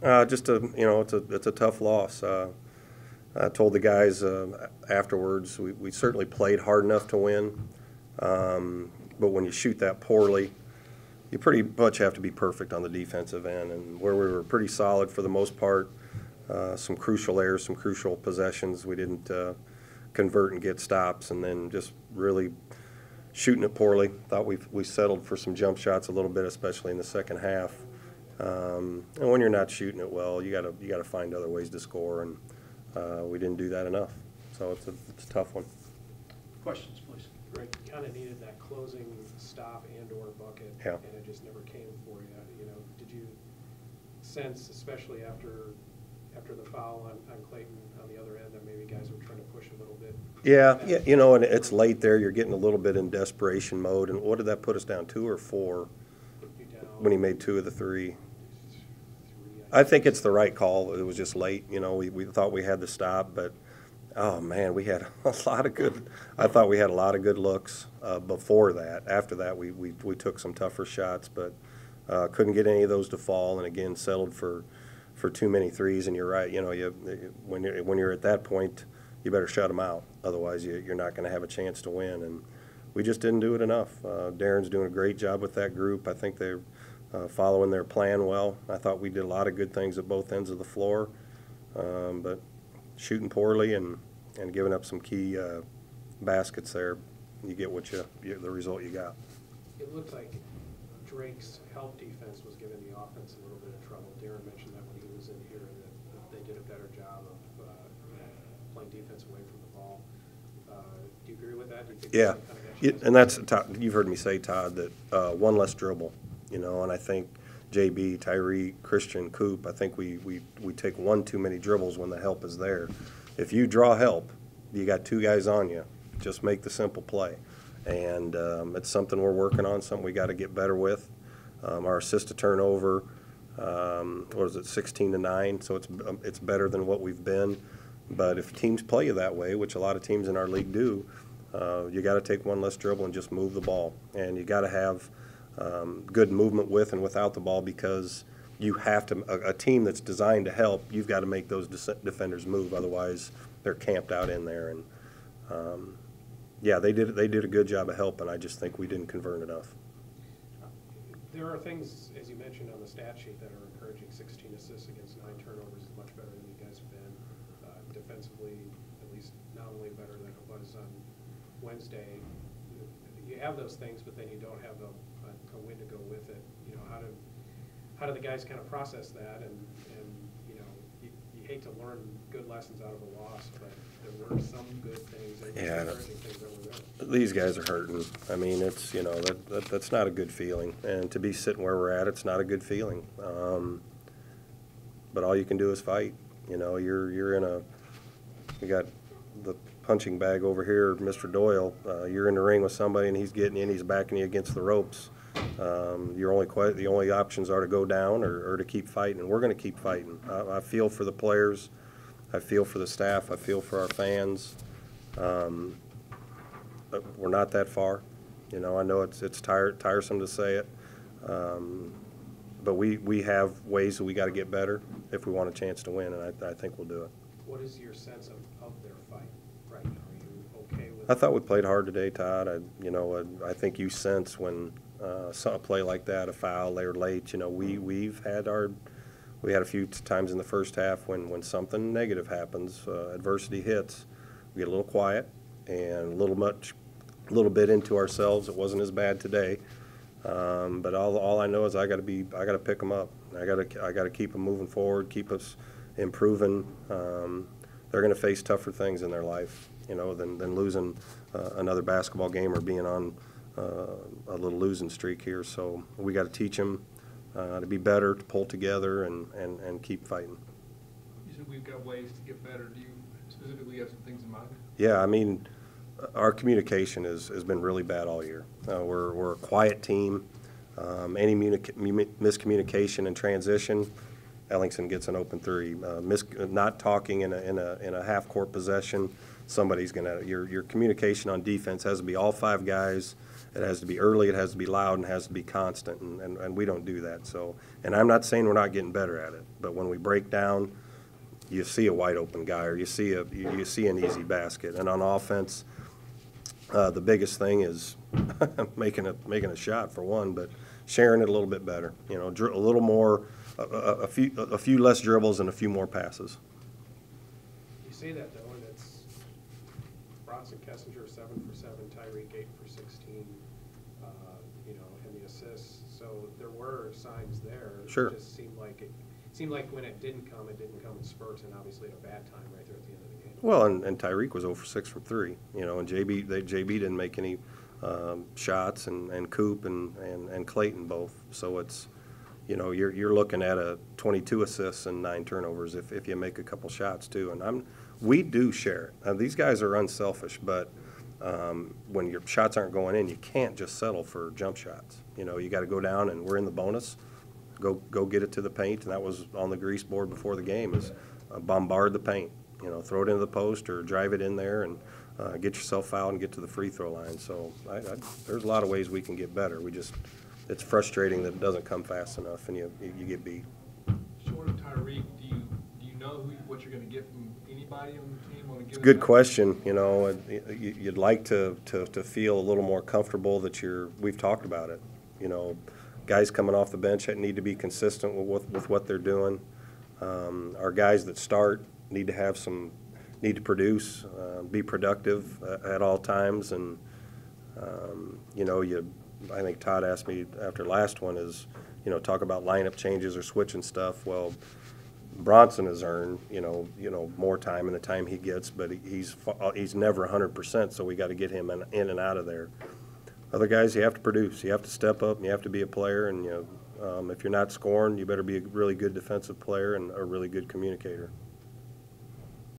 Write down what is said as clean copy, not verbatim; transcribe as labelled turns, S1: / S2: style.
S1: Just it's a tough loss. I told the guys afterwards we certainly played hard enough to win, but when you shoot that poorly, you pretty much have to be perfect on the defensive end. And where we were pretty solid for the most part, some crucial errors, some crucial possessions, we didn't convert and get stops, and then just really shooting it poorly. Thought we settled for some jump shots a little bit, especially in the second half. And when you're not shooting it well, you gotta find other ways to score, and we didn't do that enough. So it's a tough one.
S2: Questions, please.
S3: Greg, you kind of needed that closing stop and/or bucket,
S1: Yeah.
S3: and it just never came for you. Did you sense, especially after the foul on Clayton on the other end, that maybe guys were trying to push a little bit?
S1: Yeah, and it's late there. You're getting a little bit in desperation mode. And what did that put us down, 2 or 4?
S3: Put you down
S1: When he made 2 of the 3.
S3: 3,
S1: I think it's the right call. It was just late. We thought we had the stop, but oh man, we had a lot of good. I thought we had a lot of good looks before that. After that, we took some tougher shots, but couldn't get any of those to fall. And again, settled for too many threes. And you're right. When you're at that point, you better shut them out. Otherwise, you're not going to have a chance to win. And we just didn't do it enough. Darren's doing a great job with that group. I think they're following their plan well. I thought we did a lot of good things at both ends of the floor, but shooting poorly and giving up some key baskets there, you get the result you got.
S3: It looked like Drake's help defense was giving the offense a little bit of trouble. Darren mentioned that when he was in here, that they did a better job of playing defense away from the ball. Do you agree with that? Do you think
S1: Yeah,
S3: kind of
S1: and that's you've heard me say, Todd, that one less dribble, and I think JB, Tyree, Christian, Coop, I think we take one too many dribbles when the help is there. If you draw help, you got 2 guys on you. Just make the simple play. And it's something we're working on, something we got to get better with. Our assist to turnover, what was it, 16-9, so it's better than what we've been. But if teams play you that way, which a lot of teams in our league do, you got to take one less dribble and just move the ball. And you got to have good movement with and without the ball, because you have to. A team that's designed to help, you've got to make those defenders move. Otherwise, they're camped out in there. And yeah, they did a good job of helping. I just think we didn't convert enough.
S3: There are things, as you mentioned on the stat sheet, that are encouraging. 16 assists against 9 turnovers is much better than you guys have been. Defensively, at least nominally better than it was on Wednesday. You have those things, but then you don't have a win to go with it. How do the guys kind of process that? And you hate to learn good lessons out of a loss, but there were some good things, encouraging things that were there.
S1: These guys are hurting. I mean, it's that's not a good feeling, and to be sitting where we're at, it's not a good feeling. But all you can do is fight. You're in you got the punching bag over here, Mr. Doyle. You're in the ring with somebody, and he's getting in, he's backing you against the ropes. The only options are to go down or to keep fighting, and we're going to keep fighting. I feel for the players, I feel for the staff, I feel for our fans. But we're not that far. I know it's tiresome to say it, but we have ways that we got to get better if we want a chance to win, and I think we'll do it.
S3: What is your sense of their fight right now? Are you okay with
S1: I thought we played hard today, Todd. I think you sense when a play like that, a foul, they're late. We had a few times in the first half when something negative happens, adversity hits, we get a little quiet and a little bit into ourselves. It wasn't as bad today, but all I know is I got to pick them up. I got to keep them moving forward, keep us improving. They're going to face tougher things in their life, than losing another basketball game or being on a little losing streak here. So we got to teach them to be better, to pull together, and keep fighting.
S4: You said we've got ways to get better. Do you specifically have some things in mind?
S1: Yeah, I mean, our communication has been really bad all year. We're a quiet team. Any miscommunication in transition, Ellingson gets an open 3. Not talking in a half-court possession, somebody's gonna. Your communication on defense has to be all 5 guys It has to be early, it has to be loud, and it has to be constant, and we don't do that. So, and I'm not saying we're not getting better at it, but when we break down, you see a wide open guy, or you see an easy basket. And on offense, the biggest thing is making a shot for one, but sharing it a little bit better. You know, a little more, a few less dribbles and a few more passes.
S3: You say that though, and it's Bronson Kessinger 7 for 7, Tyreek 8 for 16, you know, and the assists. So there were signs there.
S1: Sure.
S3: It just seemed like when it didn't come in spurts, and obviously at a bad time right there at the end of the game.
S1: Well, and Tyreek was 0 for 6 from 3, you know, and JB didn't make any shots, and Coop and Clayton both. So it's, you know, you're looking at a 22 assists and 9 turnovers if you make a couple shots too. And we do share it. These guys are unselfish, but when your shots aren't going in, you can't just settle for jump shots. You know, you got to go down, and we're in the bonus. Go get it to the paint, and that was on the grease board before the game, is bombard the paint. You know, throw it into the post or drive it in there and get yourself fouled and get to the free throw line. So there's a lot of ways we can get better. It's frustrating that it doesn't come fast enough and you get beat.
S4: Short of Tyreek, do you know what you're going to get from anybody on the team on a given
S1: Good
S4: night?
S1: question. You know, you'd like to feel a little more comfortable that we've talked about it. You know, guys coming off the bench need to be consistent with what they're doing. Our guys that start need to produce, be productive at all times, and you know, I think Todd asked me after last one is, you know, talk about lineup changes or switching stuff. Well, Bronson has earned you know more time in the time he gets, but he's never 100%, so we got to get him in and out of there. Other guys, you have to produce, you have to step up, and you have to be a player, and you know, if you're not scoring, you better be a really good defensive player and a really good communicator.